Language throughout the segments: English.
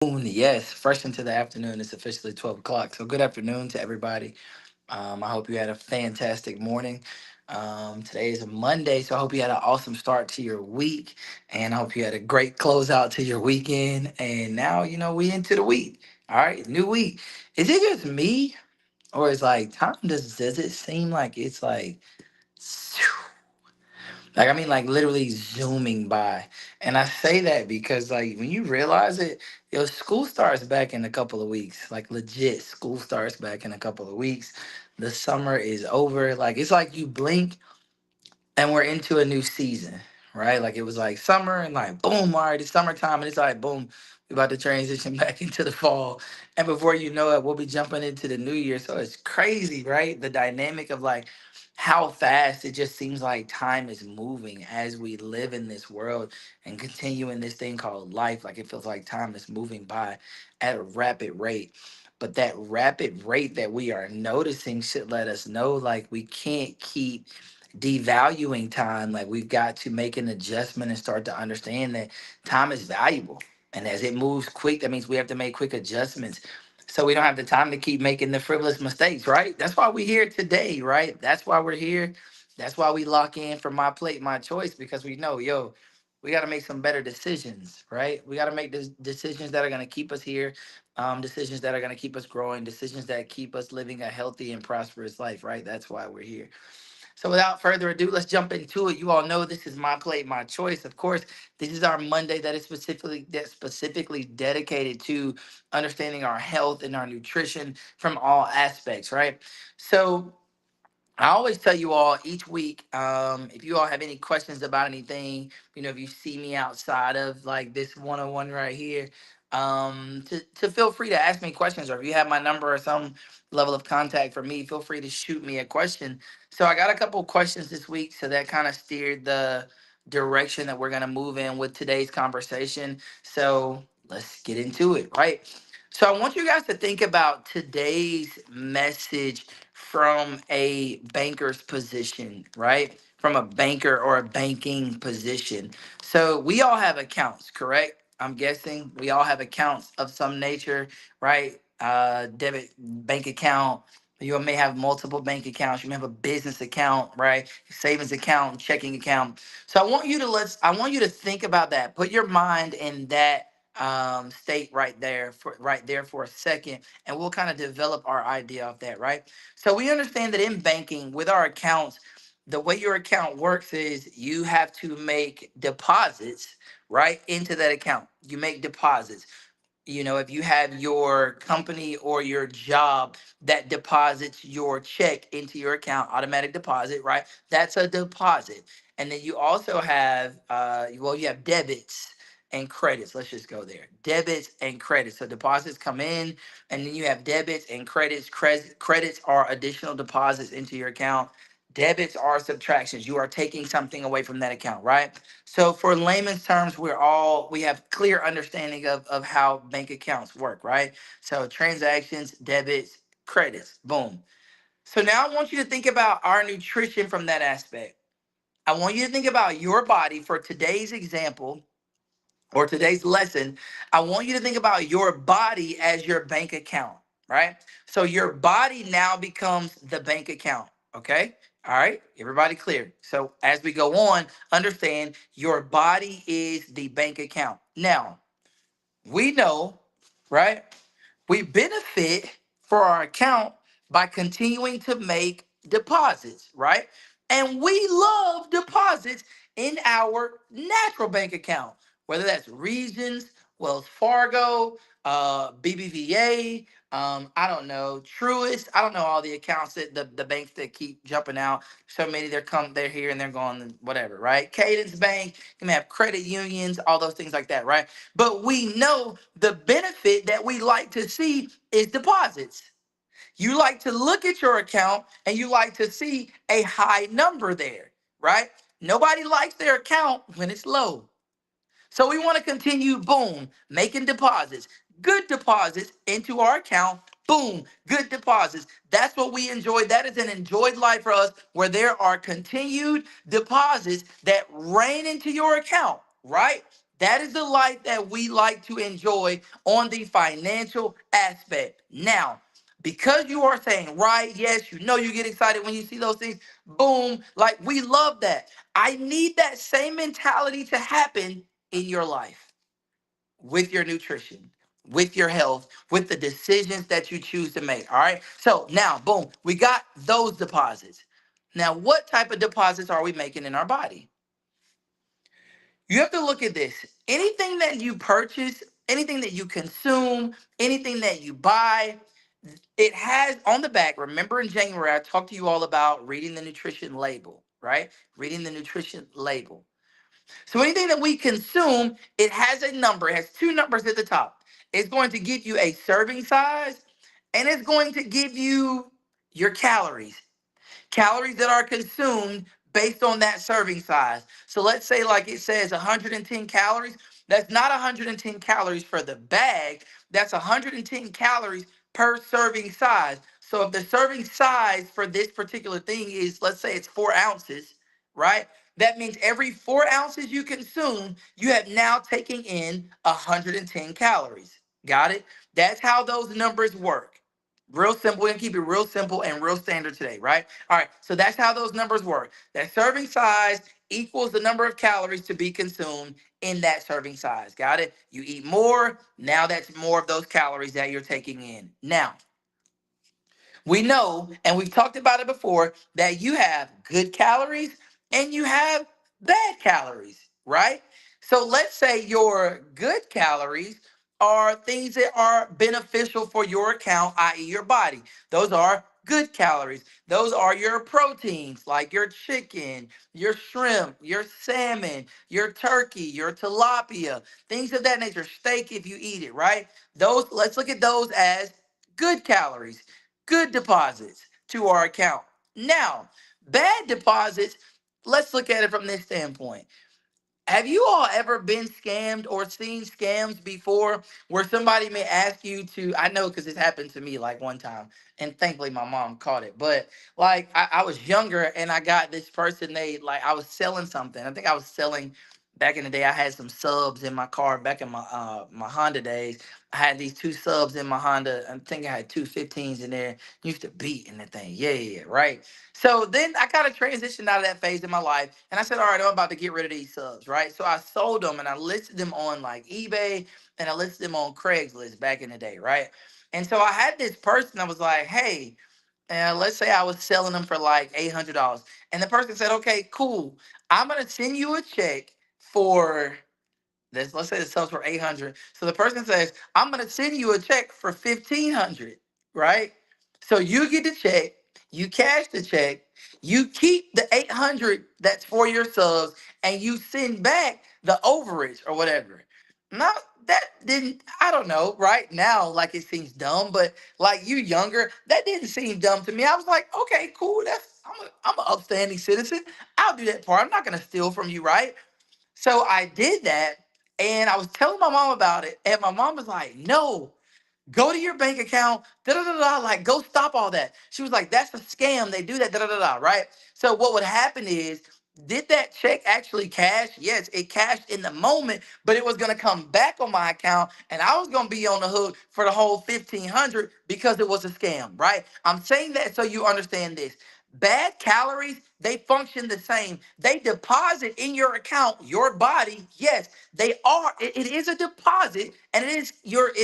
Yes, fresh into the afternoon. It's officially 12 o'clock. So, good afternoon to everybody. I hope you had a fantastic morning. Today is a Monday, so I hope you had an awesome start to your week. And I hope you had a great closeout to your weekend. And now, we into the week. All right, new week. Is it just me? Or is like time does it seem like it's like literally zooming by. And I say that because like when you realize it, school starts back in a couple of weeks. Like legit, school starts back in a couple of weeks. The summer is over. Like it's like you blink and we're into a new season, right? Like it was like summer and like boom, all right, it's summertime and it's like boom, we about to transition back into the fall. And before you know it, we'll be jumping into the new year. So it's crazy, right? The dynamic of like how fast it just seems like time is moving as we live in this world and continue in this thing called life. Like it feels like time is moving by at a rapid rate. But that rapid rate that we are noticing should let us know like we can't keep devaluing time. Like we've got to make an adjustment and start to understand that time is valuable. And as it moves quick, that means we have to make quick adjustments. So we don't have the time to keep making the frivolous mistakes, right? That's why we're here today, right? That's why we're here. That's why we lock in for my plate, my choice, because we know, we got to make some better decisions, right? We got to make decisions that are going to keep us here, decisions that are going to keep us growing, decisions that keep us living a healthy and prosperous life, right? That's why we're here. So without further ado, let's jump into it. You all know this is my plate, my choice. Of course, this is our Monday that is specifically dedicated to understanding our health and our nutrition from all aspects, right? So I always tell you all each week, if you all have any questions about anything, if you see me outside of like this one-on-one right here, to feel free to ask me questions, or if you have my number or some level of contact for me, feel free to shoot me a question. So I got a couple questions this week, so that kind of steered the direction that we're gonna move in with today's conversation. So let's get into it, right? So I want you guys to think about today's message from a banker's position, right? From a banker or a banking position. So we all have accounts, correct? I'm guessing we all have accounts of some nature, right? Debit bank account. You may have multiple bank accounts. You may have a business account, right? Savings account, checking account. So I want you to think about that. Put your mind in that state right there for a second, and we'll kind of develop our idea of that, right? So we understand that in banking with our accounts, the way your account works is you have to make deposits right into that account. You make deposits. If you have your company or your job that deposits your check into your account, automatic deposit, right? That's a deposit. And then you also have, you have debits and credits. Let's just go there. Debits and credits. So deposits come in, and then you have debits and credits. Credits are additional deposits into your account. Debits are subtractions. You are taking something away from that account, right? So for layman's terms, we have clear understanding of how bank accounts work, right? So transactions, debits, credits, boom. So now I want you to think about our nutrition from that aspect. I want you to think about your body for today's example or today's lesson. I want you to think about your body as your bank account, right? So your body now becomes the bank account, okay? All right, everybody clear. So as we go on, understand your body is the bank account. Now, we know, right? We benefit for our account by continuing to make deposits, right? And we love deposits in our natural bank account, whether that's Regions, Wells Fargo, BBVA, I don't know, Truist. I don't know all the accounts that the banks that keep jumping out. So many they're here and they're going whatever, right? Cadence Bank, you may have credit unions, all those things like that, right? But we know the benefit that we like to see is deposits. You like to look at your account and you like to see a high number there, right? Nobody likes their account when it's low. So we want to continue, boom, making deposits, good deposits into our account. Boom, good deposits. That's what we enjoy. That is an enjoyed life for us where there are continued deposits that rain into your account, right? That is the life that we like to enjoy on the financial aspect. Now, because you are saying, right, yes, you know you get excited when you see those things, boom, like we love that. I need that same mentality to happen in your life with your nutrition, with your health, with the decisions that you choose to make. All right. So now, boom, we got those deposits. Now, what type of deposits are we making in our body? You have to look at this. Anything that you purchase, anything that you consume, anything that you buy, it has on the back. Remember in January, I talked to you all about reading the nutrition label, right? Reading the nutrition label. So anything that we consume, it has a number. It has two numbers at the top. It's going to give you a serving size, and it's going to give you your calories. Calories that are consumed based on that serving size. So let's say like it says 110 calories. That's not 110 calories for the bag. That's 110 calories per serving size. So if the serving size for this particular thing is, let's say it's 4 ounces, right? That means every 4 ounces you consume, you have now taken in 110 calories. Got it? That's how those numbers work. Real simple. We're gonna keep it real simple and real standard today, right? All right. So that's how those numbers work. That serving size equals the number of calories to be consumed in that serving size. Got it? You eat more, now that's more of those calories that you're taking in. Now, we know, and we've talked about it before, that you have good calories and you have bad calories, right? So let's say your good calories are things that are beneficial for your account, i.e., your body. Those are good calories. Those are your proteins, like your chicken, your shrimp, your salmon, your turkey, your tilapia, things of that nature, steak if you eat it, right? Those, let's look at those as good calories, good deposits to our account. Now, bad deposits, let's look at it from this standpoint. Have you all ever been scammed or seen scams before where somebody may ask you to? I know because it's happened to me like one time, and thankfully my mom caught it. But like I was younger and I got this person, like I was selling something. I think I was selling back in the day. I had some subs in my car back in my Honda days. I had these two subs in my Honda. I think I had two 15s in there. Used to beat in the thing. Yeah, yeah, yeah, right. So then I kind of transitioned out of that phase in my life. And I said, all right, I'm about to get rid of these subs, right? So I sold them and I listed them on like eBay and I listed them on Craigslist back in the day, right? And so I had this person that was like, hey, let's say I was selling them for like $800. And the person said, okay, cool. I'm going to send you a check for this. Let's say it sells for 800. So the person says, I'm gonna send you a check for 1,500, right? So you get the check, you cash the check, you keep the 800 that's for your subs, and you send back the overage or whatever. Now that didn't, I don't know, right now, like it seems dumb, but like you younger, that didn't seem dumb to me. I was like, okay, cool. I'm an upstanding citizen. I'll do that part. I'm not gonna steal from you, right? So I did that and I was telling my mom about it. And my mom was like, no, go to your bank account, da da da da, like go stop all that. She was like, that's a scam. They do that, da da da da, right? So what would happen is, did that check actually cash? Yes, it cashed in the moment, but it was gonna come back on my account, and I was gonna be on the hook for the whole 1,500 because it was a scam, right? I'm saying that so you understand this. Bad calories, they function the same. They deposit in your account, your body. Yes, they are. It is a deposit, and it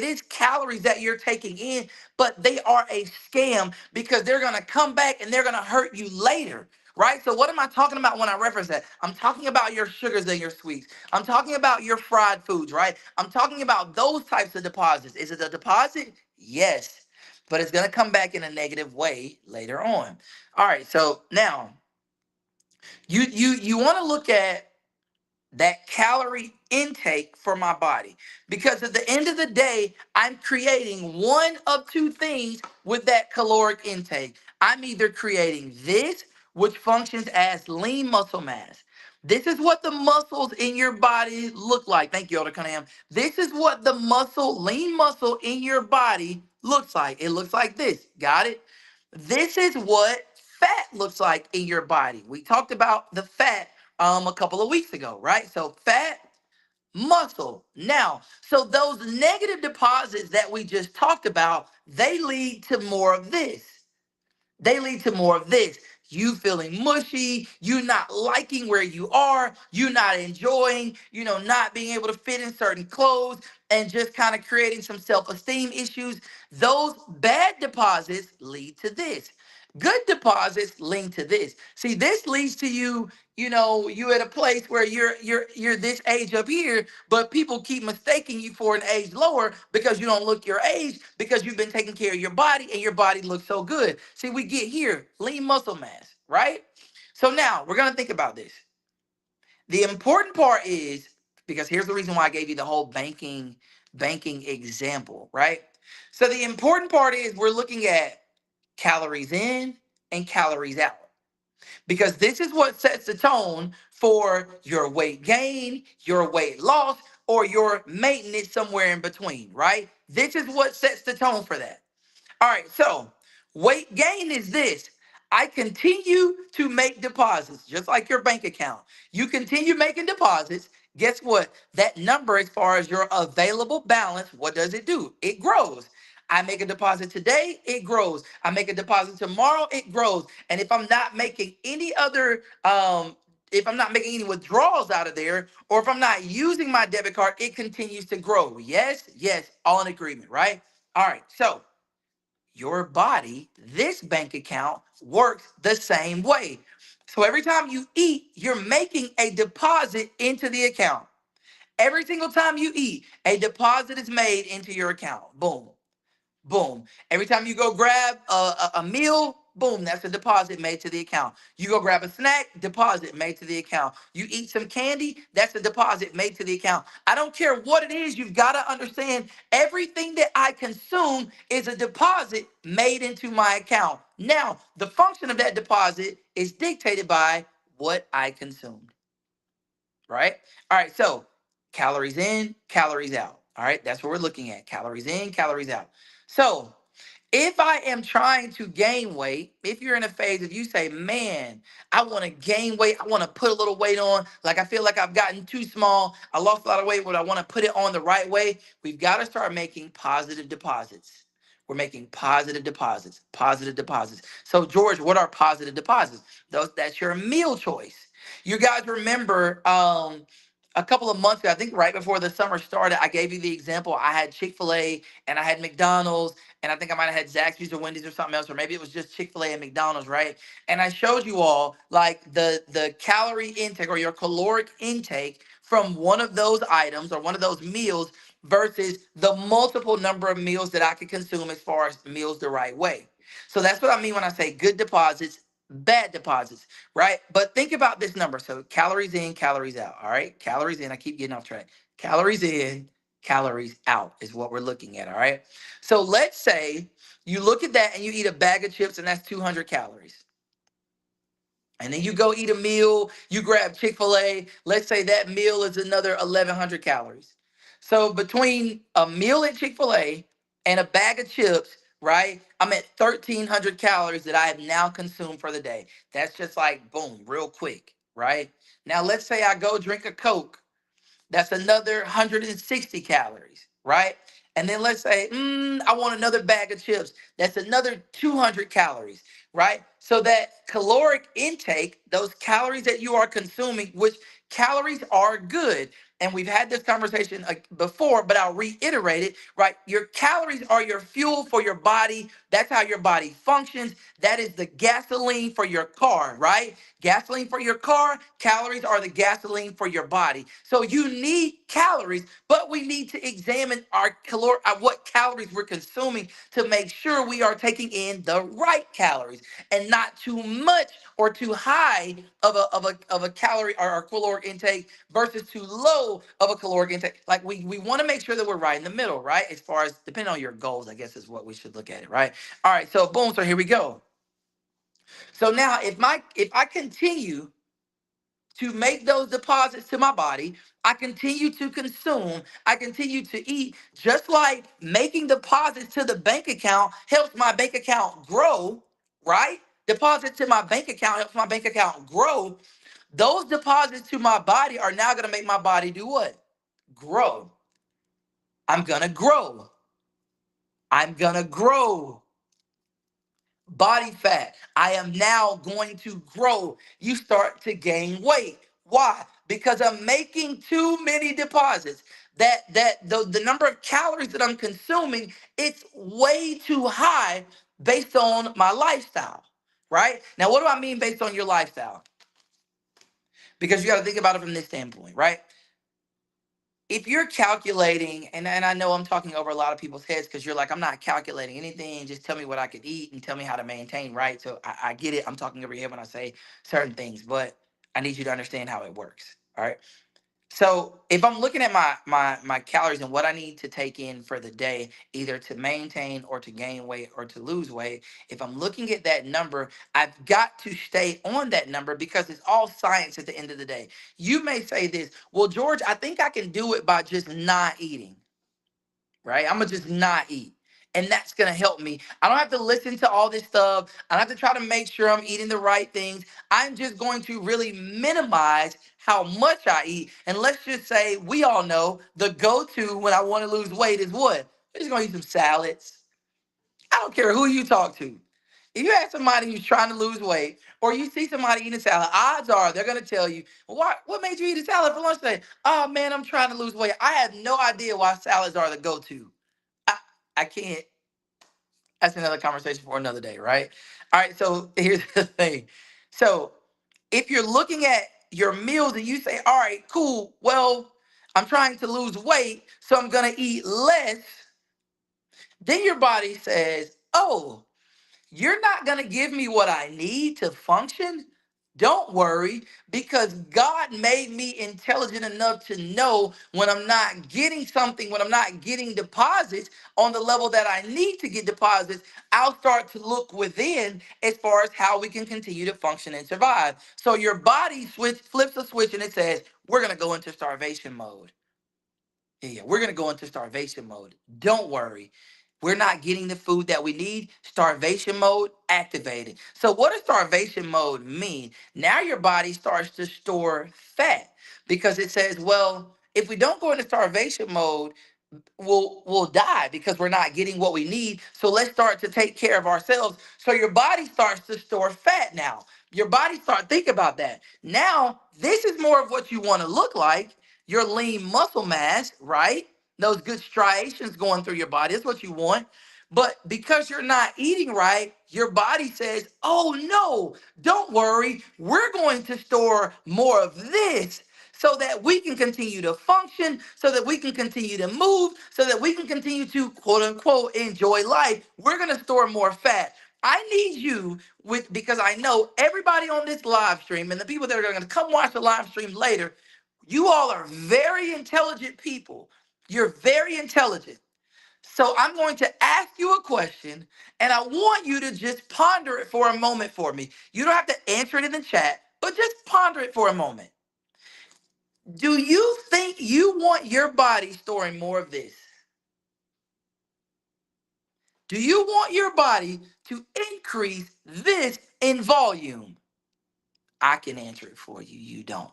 is calories that you're taking in, but they are a scam because they're gonna come back and they're gonna hurt you later. Right? So what am I talking about when I reference that? I'm talking about your sugars and your sweets. I'm talking about your fried foods, right? I'm talking about those types of deposits. Is it a deposit? Yes. But it's gonna come back in a negative way later on. All right, so now you want to look at that calorie intake for my body because at the end of the day I'm creating one of two things with that caloric intake. I'm either creating this, which functions as lean muscle mass. This is what the muscles in your body look like. Thank you, Elder Cunningham. This is what the lean muscle in your body looks like. It looks like this. Got it? This is what fat looks like in your body. We talked about the fat a couple of weeks ago, right? So fat, muscle. Now, so those negative deposits that we just talked about, they lead to more of this. They lead to more of this. You feeling mushy, you not liking where you are, you not enjoying, not being able to fit in certain clothes and just kind of creating some self-esteem issues. Those bad deposits lead to this. Good deposits link to this. See, this leads to you at a place where you're this age up here, but people keep mistaking you for an age lower because you don't look your age because you've been taking care of your body and your body looks so good. See, we get here, lean muscle mass, right? So now we're gonna think about this. The important part is because here's the reason why I gave you the whole banking example, right? So the important part is we're looking at calories in and calories out because this is what sets the tone for your weight gain, your weight loss, or your maintenance somewhere in between, right? This is what sets the tone for that. All right, so weight gain is this. I continue to make deposits, just like your bank account. You continue making deposits. Guess what? That number, as far as your available balance, what does it do? It grows. I make a deposit today, it grows. I make a deposit tomorrow, it grows. And if I'm not making any other, if I'm not making any withdrawals out of there, or if I'm not using my debit card, it continues to grow. Yes, yes, all in agreement, right? All right, so your body, this bank account works the same way. So every time you eat, you're making a deposit into the account. Every single time you eat, a deposit is made into your account. Boom. Boom. Every time you go grab a meal, boom, that's a deposit made to the account. You go grab a snack, deposit made to the account. You eat some candy, that's a deposit made to the account. I don't care what it is, you've got to understand everything that I consume is a deposit made into my account. Now, the function of that deposit is dictated by what I consumed, right? All right, so calories in, calories out. All right, that's what we're looking at. Calories in, calories out. So if I am trying to gain weight, if you're in a phase, if you say, man, I want to gain weight, I want to put a little weight on, like I feel like I've gotten too small, I lost a lot of weight, but I want to put it on the right way, we've got to start making positive deposits. We're making positive deposits, positive deposits. So, George, what are positive deposits? That's your meal choice. You guys remember a couple of months ago, I think right before the summer started, I gave you the example. I had Chick-fil-A and I had McDonald's and I think I might have had Zaxby's or Wendy's or something else, or maybe it was just Chick-fil-A and McDonald's, right? And I showed you all like the calorie intake or your caloric intake from one of those items or one of those meals versus the multiple number of meals that I could consume as far as meals the right way. So that's what I mean when I say good deposits, bad deposits, right? But think about this number. So calories in, calories out. All right. Calories in. I keep getting off track. Calories in, calories out is what we're looking at. All right. So let's say you look at that and you eat a bag of chips and that's 200 calories. And then you go eat a meal, you grab Chick-fil-A. Let's say that meal is another 1,100 calories. So between a meal at Chick-fil-A and a bag of chips, right, I'm at 1,300 calories that I have now consumed for the day. That's just like, boom, real quick, right? Now, let's say I go drink a Coke. That's another 160 calories, right? And then let's say, I want another bag of chips. That's another 200 calories, right? So that caloric intake, those calories that you are consuming, which calories are good. And we've had this conversation before, but I'll reiterate it, right? Your calories are your fuel for your body. That's how your body functions. That is the gasoline for your car, right? Gasoline for your car, calories are the gasoline for your body. So you need calories, but we need to examine what calories we're consuming to make sure we are taking in the right calories and not too much or too high of a calorie or caloric intake versus too low of a caloric intake. Like we want to make sure that we're right in the middle, right? As far as depending on your goals, I guess is what we should look at it, right? All right, so boom, so here we go. So now if I continue to make those deposits to my body, I continue to consume, I continue to eat, just like making deposits to the bank account helps my bank account grow, right? Deposit to my bank account helps my bank account grow. Those deposits to my body are now going to make my body do what? grow. I'm gonna grow. I'm gonna grow body fat. I am now going to grow. You start to gain weight. Why? Because I'm making too many deposits. The number of calories that I'm consuming, it's way too high based on my lifestyle. Right? Now, what do I mean based on your lifestyle? Because you got to think about it from this standpoint, right? If you're calculating, and I know I'm talking over a lot of people's heads because you're like, I'm not calculating anything. Just tell me what I could eat and tell me how to maintain, right? So I get it. I'm talking over your head when I say certain things, but I need you to understand how it works. All right. So if I'm looking at my calories and what I need to take in for the day, either to maintain or to gain weight or to lose weight, if I'm looking at that number, I've got to stay on that number because it's all science at the end of the day. You may say this, well, George, I think I can do it by just not eating, right? I'm gonna just not eat. And that's gonna help me. I don't have to listen to all this stuff. I don't have to try to make sure I'm eating the right things. I'm just going to really minimize how much I eat. And let's just say we all know the go-to when I want to lose weight is what? We're just gonna eat some salads. I don't care who you talk to. If you ask somebody who's trying to lose weight, or you see somebody eating salad, odds are they're gonna tell you, well, what made you eat a salad for lunch today? Oh man, I'm trying to lose weight. I have no idea why salads are the go-to. I, I can't. That's another conversation for another day, right? All right. So here's the thing. So if you're looking at your meals and you say, all right, cool. Well, I'm trying to lose weight, so I'm gonna eat less. Then your body says, oh, you're not going to give me what I need to function? Don't worry, because God made me intelligent enough to know when I'm not getting something, when I'm not getting deposits on the level that I need to get deposits, I'll start to look within as far as how we can continue to function and survive. So your body flips a switch and it says, we're going to go into starvation mode. Yeah, we're going to go into starvation mode. Don't worry. We're not getting the food that we need. Starvation mode activated. So, what does starvation mode mean? Now, your body starts to store fat because it says, well, if we don't go into starvation mode, we'll die because we're not getting what we need. So let's start to take care of ourselves. So your body starts to store fat now. Your body start think about that. Now, this is more of what you want to look like. Your lean muscle mass, right? Those good striations going through your body. That's what you want. But because you're not eating right, your body says, oh no, don't worry. We're going to store more of this so that we can continue to function, so that we can continue to move, so that we can continue to quote unquote enjoy life. We're going to store more fat. I need you with because I know everybody on this live stream and the people that are going to come watch the live stream later, you all are very intelligent people. You're very intelligent. So I'm going to ask you a question and I want you to just ponder it for a moment for me. You don't have to answer it in the chat, but just ponder it for a moment. Do you think you want your body storing more of this? Do you want your body to increase this in volume? I can answer it for you. You don't.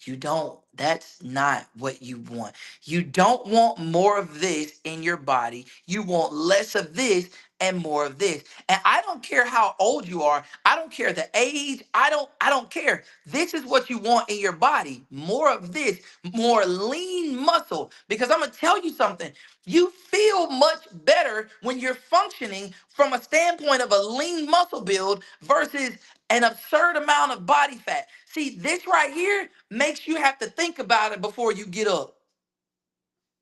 You don't. That's not what you want. You don't want more of this in your body. You want less of this and more of this. And I don't care how old you are. I don't care the age. I don't care. This is what you want in your body. More of this, more lean muscle because I'm going to tell you something. You feel much better when you're functioning from a standpoint of a lean muscle build versus an absurd amount of body fat. See, this right here makes you have to think about it before you get up.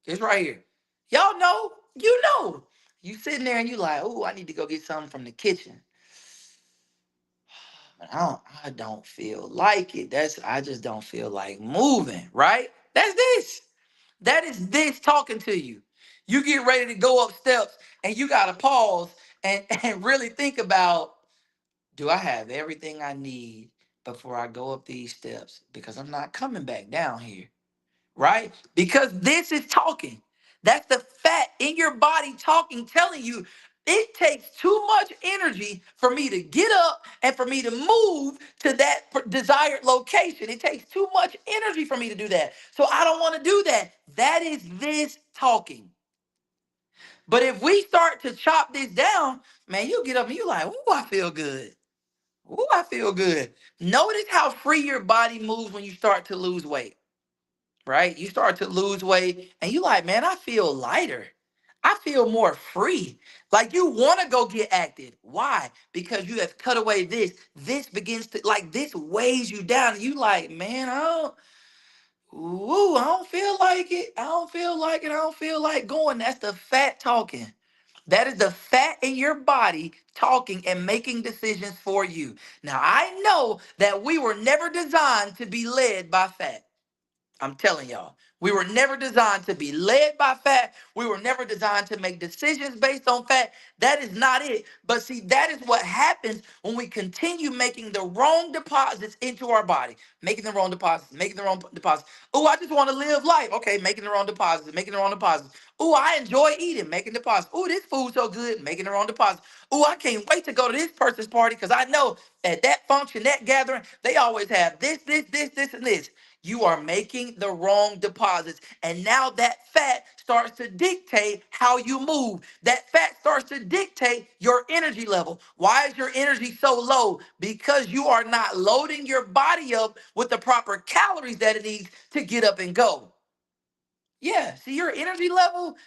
It's right here. Y'all know, you know. You sitting there and you like, oh, I need to go get something from the kitchen. But I don't feel like it. I just don't feel like moving, right? That's this. That is this talking to you. You get ready to go up steps and you gotta pause and really think about, do I have everything I need before I go up these steps? Because I'm not coming back down here, right? Because this is talking. That's the fat in your body talking, telling you, It takes too much energy for me to get up and for me to move to that desired location. It takes too much energy for me to do that. So I don't want to do that. That is this talking. But if we start to chop this down, man, you get up and you like, ooh, I feel good. Ooh, I feel good. Notice how free your body moves when you start to lose weight, right? You start to lose weight and you like, man, I feel lighter. I feel more free. Like you want to go get active. Why? Because you have cut away this. This begins to like this weighs you down. And you like, man, I don't feel like it. I don't feel like it. I don't feel like going. That's the fat talking. That is the fat in your body talking and making decisions for you. Now, I know that we were never designed to be led by fat. I'm telling y'all, we were never designed to be led by fat. We were never designed to make decisions based on fat. That is not it. But see, that is what happens when we continue making the wrong deposits into our body, making the wrong deposits, making the wrong deposits. Oh, I just want to live life. Okay, making the wrong deposits, making the wrong deposits. Oh, I enjoy eating, making deposits. Oh, this food's so good, making the wrong deposits. Oh, I can't wait to go to this person's party because I know at that function, that gathering, they always have this, and this. You are making the wrong deposits. And now that fat starts to dictate how you move. That fat starts to dictate your energy level. Why is your energy so low? Because you are not loading your body up with the proper calories that it needs to get up and go. Yeah, see your energy level,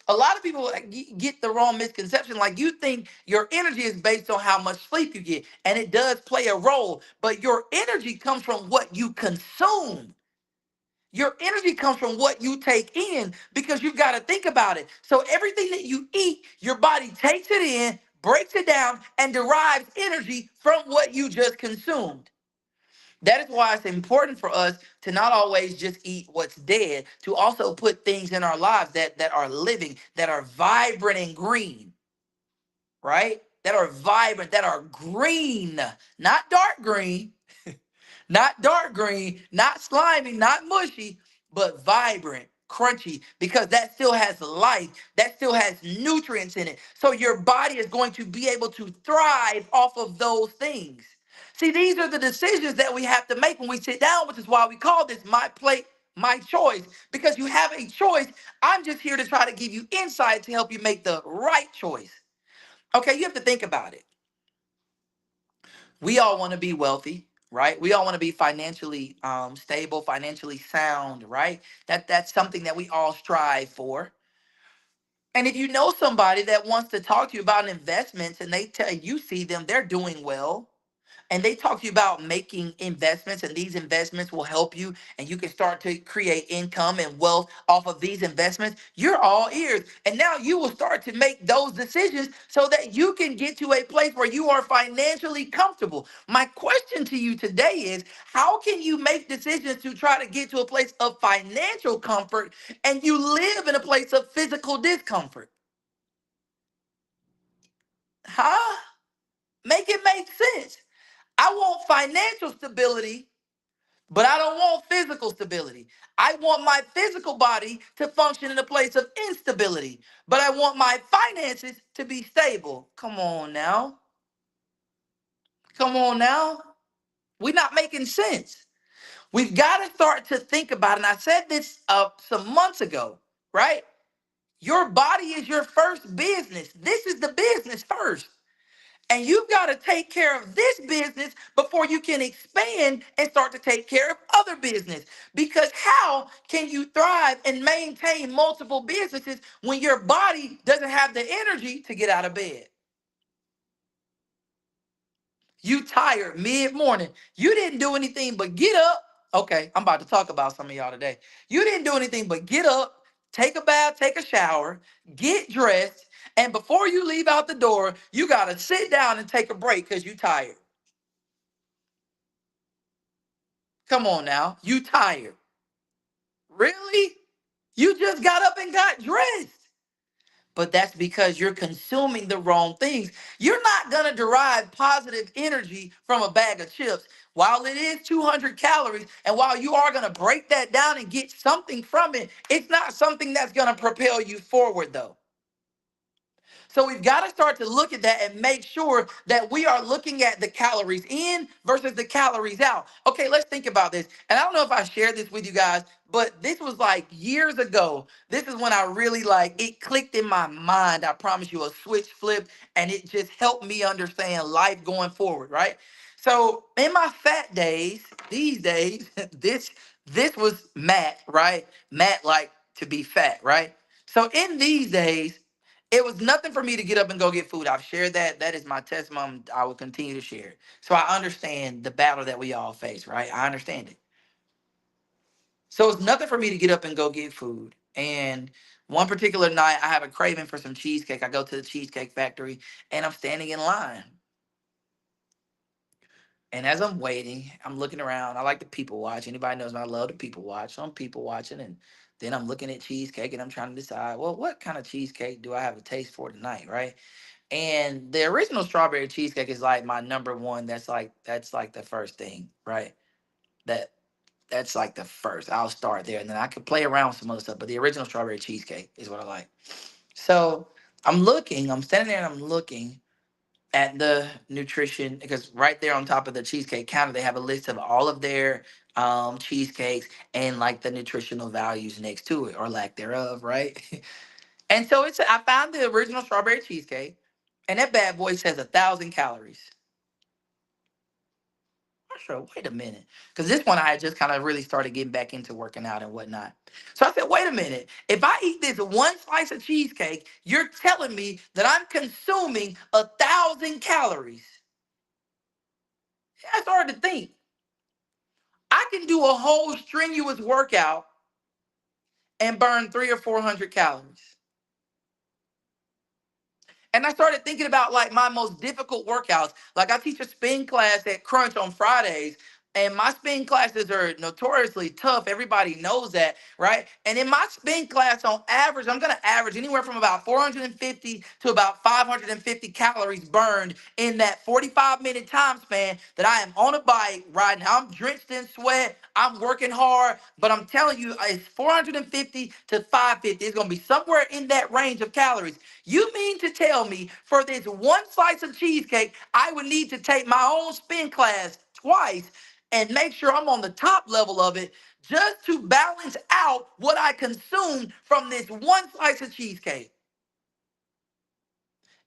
a lot of people get the wrong misconception. Like you think your energy is based on how much sleep you get, and it does play a role, but your energy comes from what you consume. Your energy comes from what you take in because you've got to think about it. So everything that you eat, your body takes it in, breaks it down, and derives energy from what you just consumed. That is why it's important for us to not always just eat what's dead, to also put things in our lives that are living, that are vibrant and green, right? That are vibrant, that are green, not dark green, not dark green, not slimy, not mushy, but vibrant, crunchy, because that still has life, that still has nutrients in it. So your body is going to be able to thrive off of those things. See, these are the decisions that we have to make when we sit down, which is why we call this my plate, my choice, because you have a choice. I'm just here to try to give you insight to help you make the right choice. Okay, you have to think about it. We all want to be wealthy, right? We all want to be financially stable, financially sound, right? That's something that we all strive for. And if you know somebody that wants to talk to you about investments and they tell you see them, they're doing well, and they talk to you about making investments, and these investments will help you and you can start to create income and wealth off of these investments, you're all ears. And now you will start to make those decisions so that you can get to a place where you are financially comfortable. My question to you today is, how can you make decisions to try to get to a place of financial comfort and you live in a place of physical discomfort? Huh? Make it make sense. I want financial stability, but I don't want physical stability. I want my physical body to function in a place of instability, but I want my finances to be stable. Come on now. Come on now. We're not making sense. We've got to start to think about it. And I said this some months ago, right? Your body is your first business. This is the business first. And you've got to take care of this business before you can expand and start to take care of other business. Because how can you thrive and maintain multiple businesses when your body doesn't have the energy to get out of bed? You tired mid-morning. You didn't do anything but get up. Okay, I'm about to talk about some of y'all today. You didn't do anything but get up, take a bath, take a shower, get dressed, and before you leave out the door, you got to sit down and take a break because you tired. Come on now. You tired. Really? You just got up and got dressed. But that's because you're consuming the wrong things. You're not going to derive positive energy from a bag of chips. While it is 200 calories, and while you are going to break that down and get something from it, it's not something that's going to propel you forward, though. So we've got to start to look at that and make sure that we are looking at the calories in versus the calories out. Okay, let's think about this. And I don't know if I shared this with you guys, but this was like years ago. This is when I really like it clicked in my mind. I promise you, a switch flipped, and it just helped me understand life going forward, right? So in my fat days, these days, this was Matt, right? Matt like to be fat, right? So in these days, it was nothing for me to get up and go get food. I've shared that. That is my testimony. I will continue to share it. So I understand the battle that we all face, right? I understand it. So it's nothing for me to get up and go get food. And one particular night, I have a craving for some cheesecake. I go to the cheesecake factory and I'm standing in line. And as I'm waiting, I'm looking around. I like to people watch. Anybody knows me, I love to people watch. So I'm people watching, and then I'm looking at cheesecake and I'm trying to decide, well, what kind of cheesecake do I have a taste for tonight, right? And the original strawberry cheesecake is like my number one. That's like the first thing, right? That that's like the first. I'll start there, and then I could play around with some other stuff. But the original strawberry cheesecake is what I like. So I'm looking. I'm standing there and I'm looking at the nutrition because right there on top of the cheesecake counter, they have a list of all of their cheesecakes and like the nutritional values next to it or lack thereof, right? And so I found the original strawberry cheesecake, and that bad boy says 1,000 calories. I said, wait a minute, because this one I had just kind of really started getting back into working out and whatnot. So I said, wait a minute, if I eat this one slice of cheesecake, you're telling me that I'm consuming 1,000 calories. I started to think I can do a whole strenuous workout and burn 300 or 400 calories. And I started thinking about like my most difficult workouts. Like I teach a spin class at Crunch on Fridays, and my spin classes are notoriously tough. Everybody knows that, right? And in my spin class, on average, I'm gonna average anywhere from about 450 to about 550 calories burned in that 45-minute time span that I am on a bike riding. I'm drenched in sweat. I'm working hard, but I'm telling you, it's 450 to 550. It's gonna be somewhere in that range of calories. You mean to tell me for this one slice of cheesecake, I would need to take my own spin class twice and make sure I'm on the top level of it just to balance out what I consumed from this one slice of cheesecake?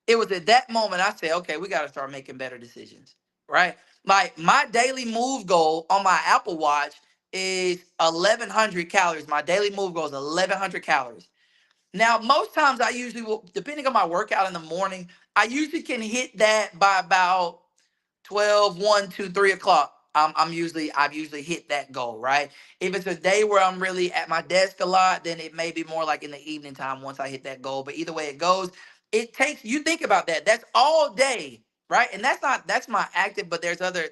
It was at that moment I said, okay, we got to start making better decisions, right? Like my daily move goal on my Apple Watch is 1,100 calories. My daily move goal is 1,100 calories. Now, most times I usually will, depending on my workout in the morning, I usually can hit that by about 12, 1, 2, 3 o'clock. I've usually hit that goal, right? If it's a day where I'm really at my desk a lot, then it may be more like in the evening time once I hit that goal. But either way it goes, it takes, you think about that. That's all day, right? And that's my active, but there's other,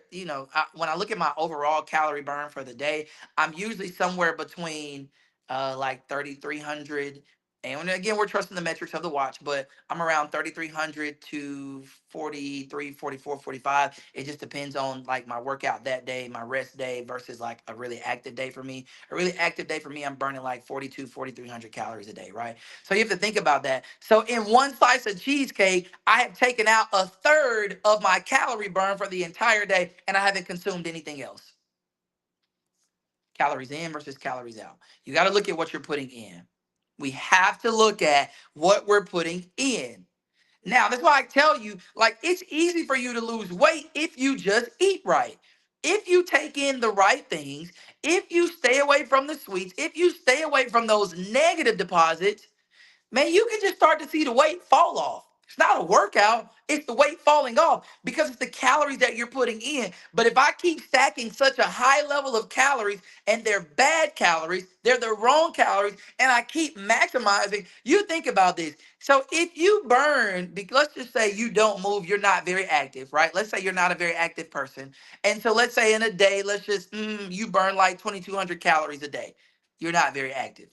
when I look at my overall calorie burn for the day, I'm usually somewhere between like 3,300. And again, we're trusting the metrics of the watch, but I'm around 3,300 to 43, 44, 45. It just depends on like my workout that day, my rest day versus like a really active day for me. A really active day for me, I'm burning like 42, 4,300 calories a day, right? So you have to think about that. So in one slice of cheesecake, I have taken out a third of my calorie burn for the entire day, and I haven't consumed anything else. Calories in versus calories out. You got to look at what you're putting in. We have to look at what we're putting in. Now, that's why I tell you, like, it's easy for you to lose weight if you just eat right. If you take in the right things, if you stay away from the sweets, if you stay away from those negative deposits, man, you can just start to see the weight fall off. It's not a workout, it's the weight falling off because it's the calories that you're putting in. But if I keep stacking such a high level of calories and they're bad calories, they're the wrong calories, and I keep maximizing, you think about this. So if you burn, let's just say you don't move, you're not very active, right? Let's say you're not a very active person. And so let's say in a day, you burn like 2,200 calories a day. You're not very active.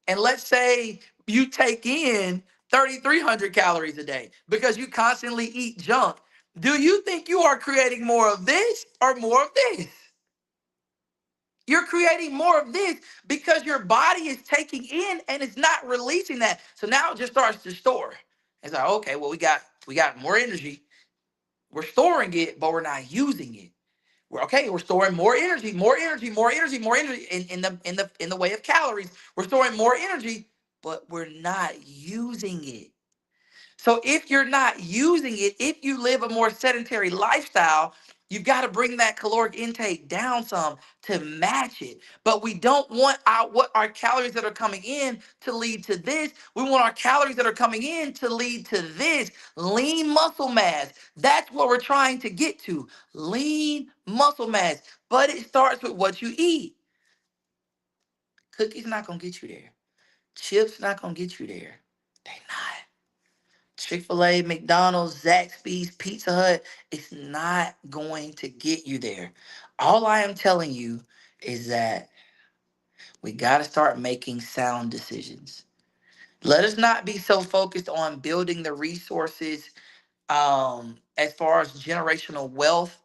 And let's say you take in 3,300 calories a day because you constantly eat junk. Do you think you are creating more of this or more of this? You're creating more of this because your body is taking in and it's not releasing that. So now it just starts to store. It's like, okay, well, we got more energy. We're storing it, but we're not using it. We're storing more energy, more energy, more energy, more energy in the way of calories. We're storing more energy, but we're not using it. So if you're not using it, if you live a more sedentary lifestyle, you've got to bring that caloric intake down some to match it. But we don't want our calories that are coming in to lead to this. We want our calories that are coming in to lead to this lean muscle mass. That's what we're trying to get to. Lean muscle mass. But it starts with what you eat. Cookies not gonna get you there. Chips not gonna get you there. They not. Chick-fil-A, McDonald's, Zaxby's, Pizza Hut, it's not going to get you there. All I am telling you is that we got to start making sound decisions. Let us not be so focused on building the resources as far as generational wealth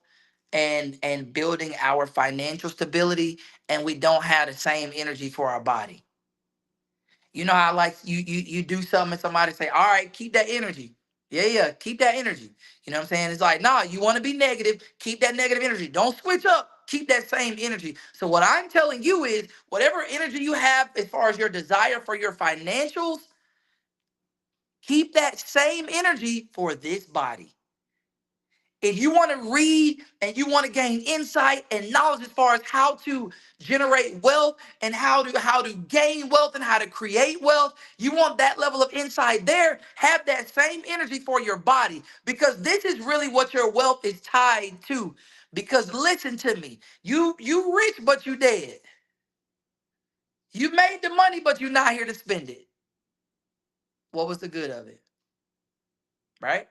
and building our financial stability, and we don't have the same energy for our body. You know how like you do something and somebody say, all right, keep that energy. Yeah, yeah, keep that energy. You know what I'm saying? It's like, nah, you want to be negative, keep that negative energy. Don't switch up. Keep that same energy. So what I'm telling you is whatever energy you have as far as your desire for your financials, keep that same energy for this body. If you want to read and you want to gain insight and knowledge as far as how to generate wealth and how to gain wealth and how to create wealth, you want that level of insight there, have that same energy for your body, because this is really what your wealth is tied to. Because listen to me, you rich but you dead. You made the money but you're not here to spend it. What was the good of it? Right?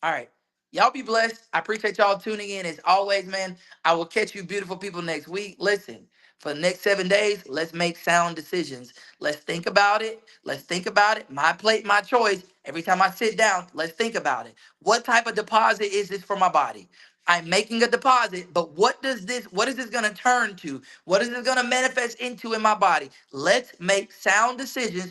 All right. Y'all be blessed. I appreciate y'all tuning in as always, man. I will catch you beautiful people next week. Listen, for the next 7 days, let's make sound decisions. Let's think about it. Let's think about it. My plate, my choice. Every time I sit down, let's think about it. What type of deposit is this for my body? I'm making a deposit, but what is this going to turn to? What is it going to manifest into in my body? Let's make sound decisions